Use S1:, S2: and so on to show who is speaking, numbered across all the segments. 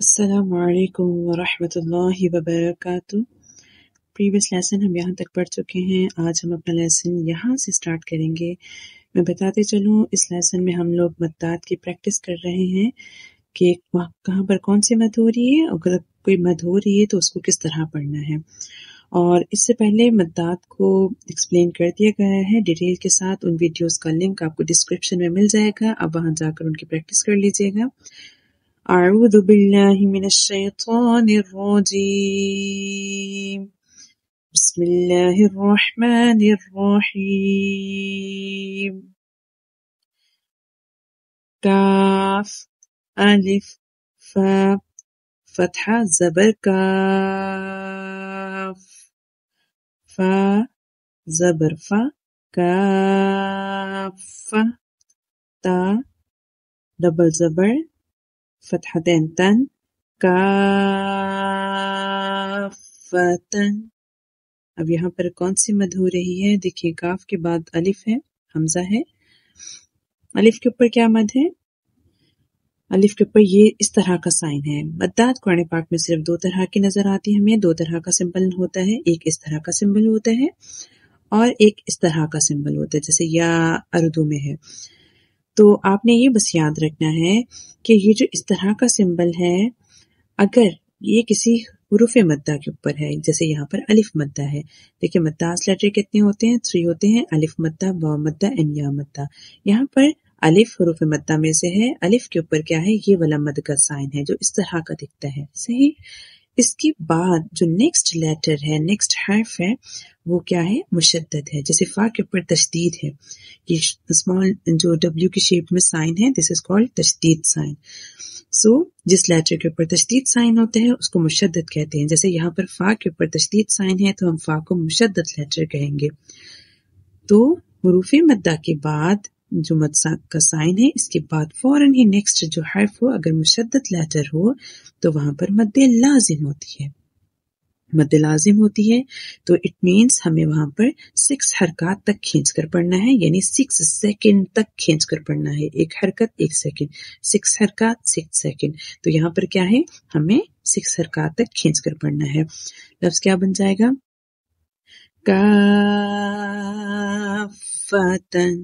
S1: السلام علیکم ورحمۃ اللہ وبرکاتہ۔ پریویس لیسن ہم یہاں تک پڑھ چکے ہیں۔ آج ہم اپنا لیسن یہاں سے سٹارٹ کریں گے۔ میں بتاتے چلوں، اس لیسن میں ہم لوگ مدات کی پریکٹس کر رہے ہیں کہ کہاں پر کون سی مد ہو رہی ہے، اگر کوئی مد ہو رہی ہے تو اس کو کس طرح پڑھنا ہے۔ اور اس سے پہلے مدات کو ایکسپلین کر دیا گیا ہے ڈیٹیل کے ساتھ۔ ان ویڈیوز کا لنک آپ کو ڈسکرپشن میں مل جائے گا، آپ وہاں جا کر ان کی پریکٹس کر لیجیے گا۔ اعوذ باللہ من الشیطان الرجیم، بسم اللہ الرحمن الرحیم۔ کاف الف فا فتحہ زبر کاف، فا زبر فا، کاف، تا ڈبل زبر فتحتین تن، کافتن۔ اب یہاں پر کون سی مد ہو رہی ہے؟ دیکھیے، کاف کے بعد الف ہے، حمزہ ہے۔ الف کے اوپر کیا مد ہے؟ الف کے اوپر یہ اس طرح کا سائن ہے۔ مدات قرآن پاک میں صرف دو طرح کی نظر آتی ہے ہمیں، دو طرح کا سمبل ہوتا ہے۔ ایک اس طرح کا سمبل ہوتا ہے اور ایک اس طرح کا سمبل ہوتا ہے، جیسے یا اردو میں ہے۔ تو آپ نے یہ بس یاد رکھنا ہے کہ یہ جو اس طرح کا سمبل ہے، اگر یہ کسی حروف مدہ کے اوپر ہے، جیسے یہاں پر الف مدہ ہے۔ دیکھیں مداس لیٹر کتنے ہوتے ہیں؟ 3 ہوتے ہیں، الف مدہ، واو مدہ اینڈ یا مدہ۔ یہاں پر الف حروف مدہ میں سے ہے، الف کے اوپر کیا ہے؟ یہ والا مد کا سائن ہے جو اس طرح کا دکھتا ہے، صحیح۔ اس کے بعد جو نیکسٹ لیٹر ہے، نیکسٹ حرف ہے، وہ کیا ہے؟ مشدد ہے۔ جیسے فا کے اوپر تشدید ہے، یہ اسمال جو ڈبلیو کی شیپ میں سائن ہے، دس از کالڈ تشدید سائن۔ سو جس لیٹر کے اوپر تشدید سائن ہوتا ہے اس کو مشدد کہتے ہیں۔ جیسے یہاں پر فا کے اوپر تشدید سائن ہے تو ہم فا کو مشدد لیٹر کہیں گے۔ تو حروف مدہ کے بعد جو مد کا سائن ہے، اس کے بعد فوراً ہی نیکسٹ جو حرف ہو، اگر مشدد لیٹر ہو تو وہاں پر مد لازم ہوتی ہے۔ مد لازم ہوتی ہے تو اٹ مینس ہمیں وہاں پر 6 حرکات تک کھینچ کر پڑھنا ہے، یعنی 6 سیکنڈ تک کھینچ کر پڑھنا ہے۔ ایک حرکت 1 سیکنڈ، 6 حرکات 6 سیکنڈ۔ تو یہاں پر کیا ہے؟ ہمیں 6 حرکات تک کھینچ کر پڑھنا ہے۔ لفظ کیا بن جائے گا؟ کافتن۔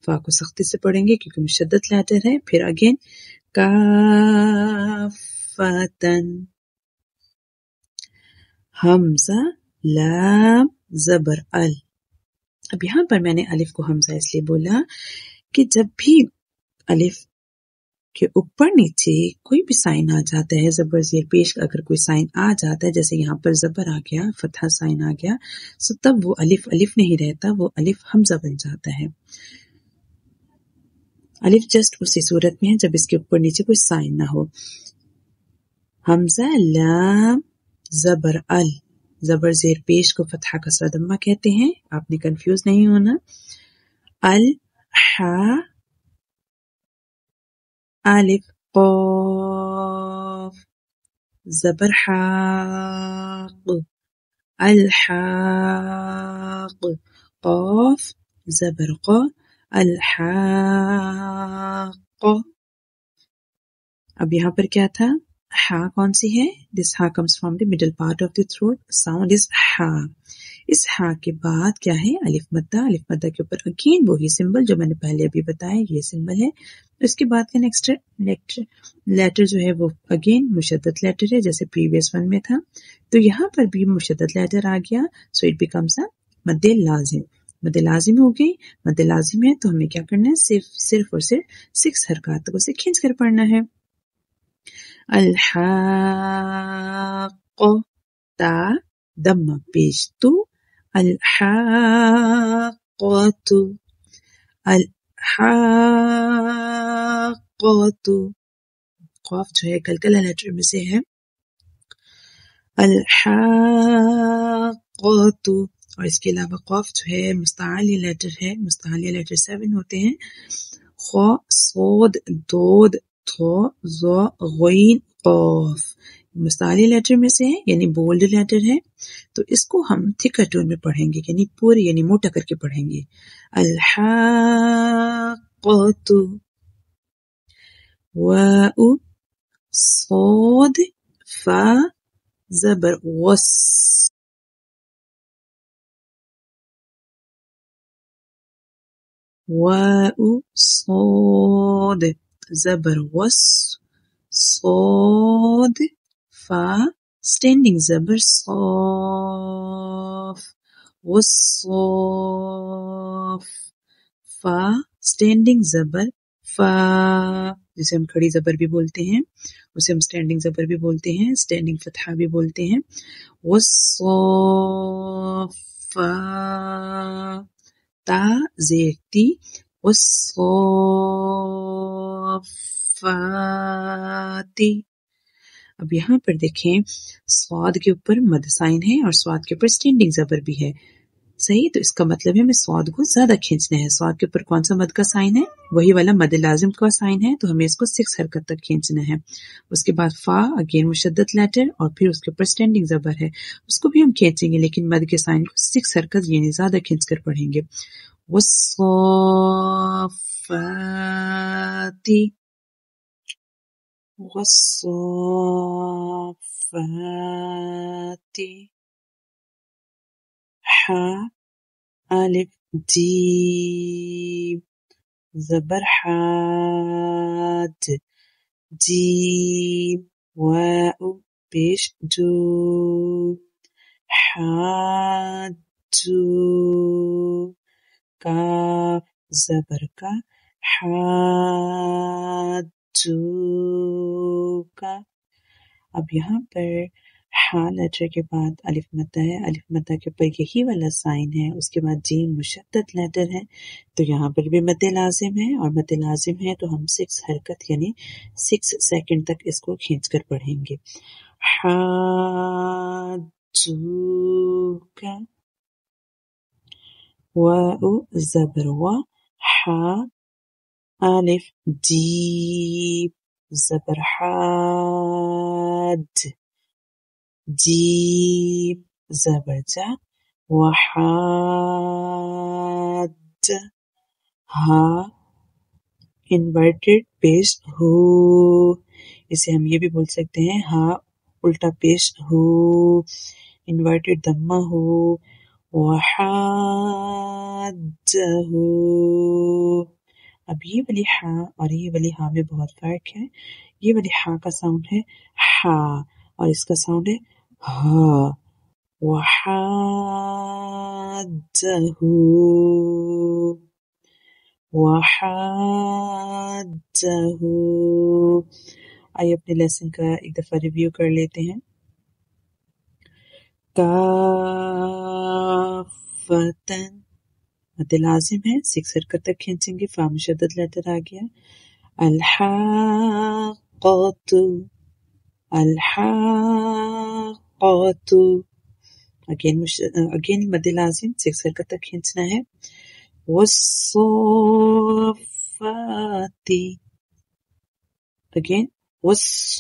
S1: فا کو سختی سے پڑھیں گے کیونکہ مشدد لیٹر ہے۔ پھر اگین کافتن۔ حمزہ لام زبر ال۔ اب یہاں پر میں نے الف کو حمزہ اس لیے بولا کہ جب بھی الف کے اوپر نیچے کوئی بھی سائن آ جاتا ہے، زبر زیر پیش اگر کوئی سائن آ جاتا ہے، جیسے یہاں پر زبر آ گیا، فتحہ سائن آ گیا، سو تب وہ الف الف نہیں رہتا، وہ الف حمزہ بن جاتا ہے۔ الف جسٹ اسی صورت میں ہے جب اس کے اوپر نیچے کوئی سائن نہ ہو۔ حمزہ لام زبر ال، زبر زیر پیش کو فتحہ کسرہ ضمہ کہتے ہیں، آپ نے کنفیوز نہیں ہونا۔ الحا الف قاف زبر حاق، الحاق، قاف زبر قا، الحاق۔ اب یہاں پر کیا تھا؟ ہا کون سی ہے؟ دس ہا comes from the middle part of the throat, sound is ہا۔ اس ہا کے بعد کیا ہے؟ الف مدہ۔ الف مدہ کے اوپر اگین وہی سمبل جو میں نے پہلے ابھی بتایا، یہ سمبل ہے۔ اس کے بعد کا نیکسٹ لیٹر جو ہے وہ اگین مشدد لیٹر ہے، جیسے پریویس ون میں تھا۔ تو یہاں پر بھی مشدد لیٹر آ گیا، سو اٹ بیکمز اے مد لازم۔ مد لازم ہو گئی، مد لازم ہے تو ہمیں کیا کرنا ہے؟ صرف اور صرف 6 حرکات تک اسے کھینچ کر پڑھنا ہے۔ الحاق، تا دمہ پیش تو، الحاقۃ، الحاقۃ، قاف جو ہے کلکلہ لیٹر میں سے ہے، الحاقۃ۔ اور اس کے علاوہ قاف جو ہے مستعلیہ لیٹر ہے، مستعلیہ لیٹر 7 ہوتے ہیں، خا، صاد، دود، تھا، ظا، غین، قاف۔ مستعلیہ لیٹر میں سے ہے، یعنی بولڈ لیٹر ہے، تو اس کو ہم تھکر ٹون میں پڑھیں گے، یعنی پورے، یعنی موٹا کر کے پڑھیں گے۔ الحاقۃ، واؤ صاد فا زبر غص. واو صاد زبر غص صاد. فا standing زبر صاف والصاف. فا standing زبر فا جسے ہم کھڑی زبر بھی بولتے ہیں اسے ہم اسٹینڈنگ زبر بھی بولتے ہیں اسٹینڈنگ فتحہ بھی بولتے ہیں. والصافا تا زیرتی والصافاتی. اب یہاں پر دیکھیں صاد کے اوپر مد سائن ہے اور صاد کے اوپر اسٹینڈنگ زبر بھی ہے صحیح. تو اس کا مطلب ہے ہمیں صاد کو زیادہ کھینچنا ہے. صاد کے اوپر کون سا مد کا سائن ہے وہی والا مد لازم کا سائن ہے تو ہمیں اس کو 6 حرکت تک کھینچنا ہے. اس کے بعد فا اگین مشدد لیٹر اور پھر اس کے اوپر اسٹینڈنگ زبر ہے اس کو بھی ہم کھینچیں گے لیکن مد کے سائن کو 6 حرکت یعنی زیادہ کھینچ کر پڑھیں گے. والصافاتی والصافاتی. حا الف جیم زبر حاد جیم واو پیش جو حاجو کاف زبر کا حاجو کا. اب یہاں پر ہا لیٹر کے بعد الف مدہ ہے. الف مدہ کے اوپر یہی والا سائن ہے اس کے بعد جیم مشدد لیٹر ہے تو یہاں پر بھی مد لازم ہے اور مد لازم ہے تو ہم 6 حرکت یعنی 6 سیکنڈ تک اس کو کھینچ کر پڑھیں گے. حاجوکا واو زبر وا حا الف جیم زبر حاد جیم زبر جا وحاد ہا انورٹڈ پیش ہو اسے ہم یہ بھی بول سکتے ہیں ہا الٹا پیش ہو انورٹڈ دمہ ہو. وحاجہ اب یہ والی ہا اور یہ والی ہا میں بہت فرق ہے. یہ والی ہا کا ساؤنڈ ہے ہا اور اس کا ساؤنڈ ہے ہا. وحاجہ وحاجہ. آئیے اپنے لیسن کا ایک دفعہ ریویو کر لیتے ہیں. کافتن مد لازم ہے 6 حرکت تک کھینچیں گے. فا مشدد لیٹر آ گیا. الحاقۃ الحاقۃ اگین مد لازم 6 حرکت تک کھینچنا ہے. والصافات اگین والصافات.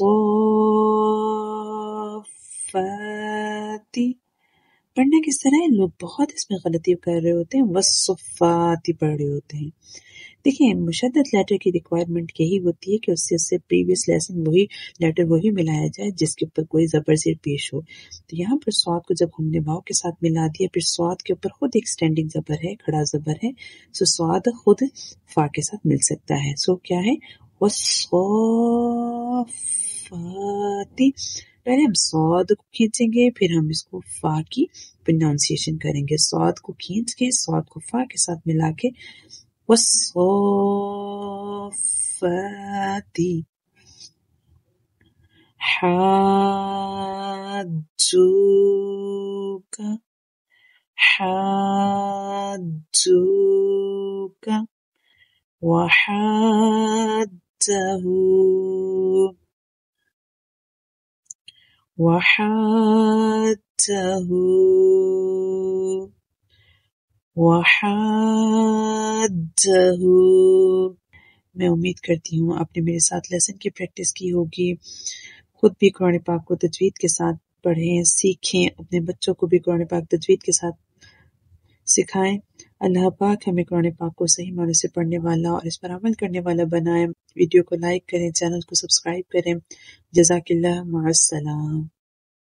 S1: پڑھنا کس طرح ہے لوگ بہت اس میں غلطی کر رہے ہوتے ہیں والصفات پڑھ رہے ہوتے ہیں. دیکھیں مشدد لیٹر کی ریکوائرمنٹ یہی ہوتی ہے کہ اس سے پریویس لیسن وہی لیٹر وہی ملایا جائے جس کے اوپر کوئی زبر زیر پیش ہو. تو یہاں پر صاد کو جب ہم نے واو کے ساتھ ملا دیا پھر صاد کے اوپر خود ایک اسٹینڈنگ زبر ہے کھڑا زبر ہے سو صاد خود فا کے ساتھ مل سکتا ہے. سو کیا ہے والصافات. پہلے ہم صاد کو کھینچیں گے پھر ہم اس کو فا کی پروننسیشن کریں گے. صاد کو کھینچ کے صاد کو فا کے ساتھ ملا کے والصافات. حاجوک حاجوک وحاجه وحاجه وحاجه. میں امید کرتی ہوں آپ نے میرے ساتھ لیسن کی پریکٹس کی ہوگی. خود بھی قرآن پاک کو تجوید کے ساتھ پڑھیں سیکھیں اپنے بچوں کو بھی قرآن پاک تجوید کے ساتھ سکھائیں. اللہ پاک ہمیں قرآن پاک کو صحیح معنی سے پڑھنے والا اور اس پر عمل کرنے والا بنائے۔ ویڈیو کو لائک کریں، چینل کو سبسکرائب کریں۔ جزاک اللہ، مع السلام۔